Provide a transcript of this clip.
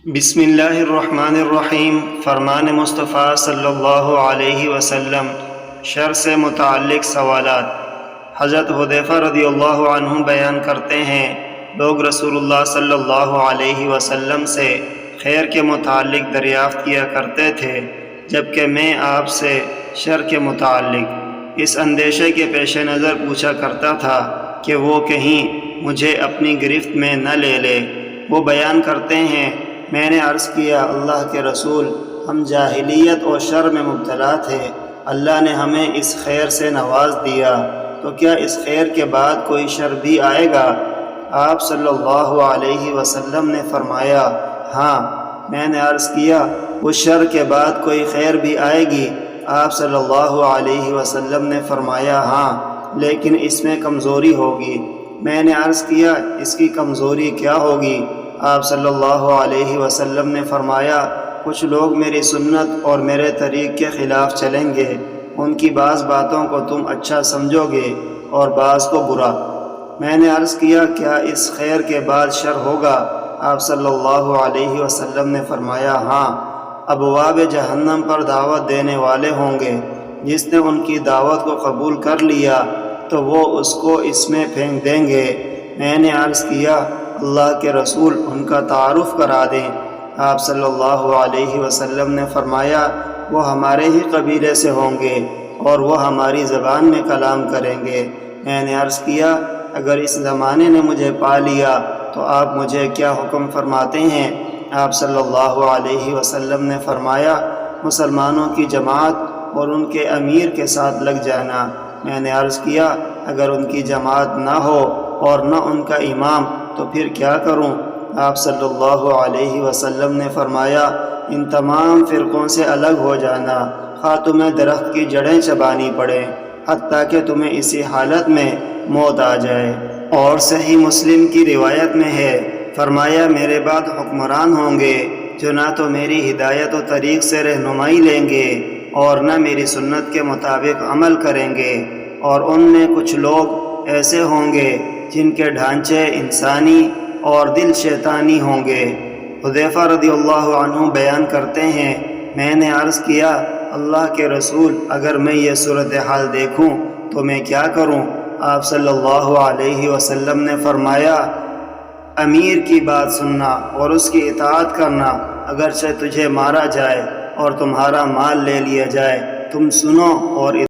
بسم اللہ الرحمن الرحیم۔ فرمان مصطفیٰ صلی اللہ علیہ وسلم، شر سے متعلق سوالات۔ حضرت حذیفہ رضی اللہ عنہ بیان کرتے ہیں، لوگ رسول اللہ صلی اللہ علیہ وسلم سے خیر کے متعلق دریافت کیا کرتے تھے، جبکہ میں آپ سے شر کے متعلق اس اندیشے کے پیش نظر پوچھا کرتا تھا کہ وہ کہیں مجھے اپنی گرفت میں نہ لے لے۔ وہ بیان کرتے ہیں، میں نے عرض کیا، اللہ کے رسول، ہم جاہلیت اور شر میں مبتلا تھے، اللہ نے ہمیں اس خیر سے نواز دیا، تو کیا اس خیر کے بعد کوئی شر بھی آئے گا؟ آپ صلی اللہ علیہ وسلم نے فرمایا، ہاں۔ میں نے عرض کیا، اس شر کے بعد کوئی خیر بھی آئے گی؟ آپ صلی اللہ علیہ وسلم نے فرمایا، ہاں، لیکن اس میں کمزوری ہوگی۔ میں نے عرض کیا، اس کی کمزوری کیا ہوگی؟ آپ صلی اللہ علیہ وسلم نے فرمایا، کچھ لوگ میری سنت اور میرے طریق کے خلاف چلیں گے، ان کی بعض باتوں کو تم اچھا سمجھو گے اور بعض کو برا۔ میں نے عرض کیا، کیا اس خیر کے بعد شر ہوگا؟ آپ صلی اللہ علیہ وسلم نے فرمایا، ہاں، ابواب جہنم پر دعوت دینے والے ہوں گے، جس نے ان کی دعوت کو قبول کر لیا تو وہ اس کو اس میں پھینک دیں گے۔ میں نے عرض کیا، اللہ کے رسول، ان کا تعارف کرا دیں۔ آپ صلی اللہ علیہ وسلم نے فرمایا، وہ ہمارے ہی قبیلے سے ہوں گے اور وہ ہماری زبان میں کلام کریں گے۔ میں نے عرض کیا، اگر اس زمانے نے مجھے پا لیا تو آپ مجھے کیا حکم فرماتے ہیں؟ آپ صلی اللہ علیہ وسلم نے فرمایا، مسلمانوں کی جماعت اور ان کے امیر کے ساتھ لگ جانا۔ میں نے عرض کیا، اگر ان کی جماعت نہ ہو اور نہ ان کا امام تو پھر کیا کروں؟ آپ صلی اللہ علیہ وسلم نے فرمایا، ان تمام فرقوں سے الگ ہو جانا، خواہ تمہیں درخت کی جڑیں چبانی پڑیں، حتیٰ کہ تمہیں اسی حالت میں موت آ جائے۔ اور صحیح مسلم کی روایت میں ہے، فرمایا، میرے بعد حکمران ہوں گے جو نہ تو میری ہدایت و طریق سے رہنمائی لیں گے اور نہ میری سنت کے مطابق عمل کریں گے، اور ان میں کچھ لوگ ایسے ہوں گے جن کے ڈھانچے انسانی اور دل شیطانی ہوں گے۔ حذیفہ رضی اللہ عنہ بیان کرتے ہیں، میں نے عرض کیا، اللہ کے رسول، اگر میں یہ صورتحال دیکھوں تو میں کیا کروں؟ آپ صلی اللہ علیہ وسلم نے فرمایا، امیر کی بات سننا اور اس کی اطاعت کرنا، اگرچہ تجھے مارا جائے اور تمہارا مال لے لیا جائے، تم سنو اور